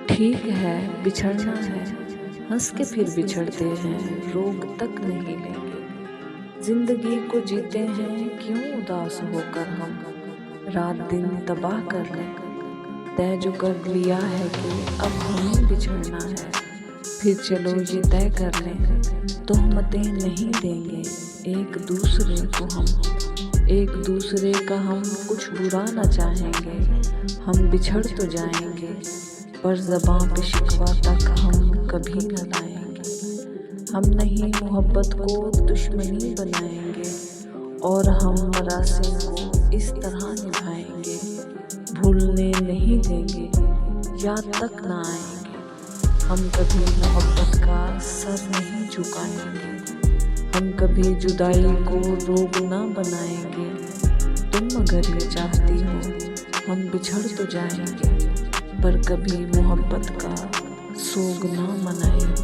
ठीक है बिछड़ना है, हंस के फिर बिछड़ते हैं, रोग तक नहीं लेंगे। जिंदगी को जीते हैं क्यों उदास होकर हम, रात दिन तबाह कर लें। तय जो कर लिया है कि अब हमें बिछड़ना है, फिर चलो ये तय कर लें, तोहमतें नहीं देंगे एक दूसरे को हम। एक दूसरे का हम कुछ बुरा न चाहेंगे, हम बिछड़ तो जाएंगे पर ज़बां पे शिकवा तक हम कभी न लाएंगे। हम नहीं मोहब्बत को दुश्मनी बनाएंगे और हम मरासिम को इस तरह निभाएंगे। भूलने नहीं देंगे, याद तक ना आएंगे। हम कभी मोहब्बत का सर नहीं झुकाएंगे, हम कभी जुदाई को रोग ना बनाएंगे। तुम अगर ये चाहती हो हम बिछड़ तो जाएंगे पर कभी मोहब्बत का सोग ना मनाएंगे।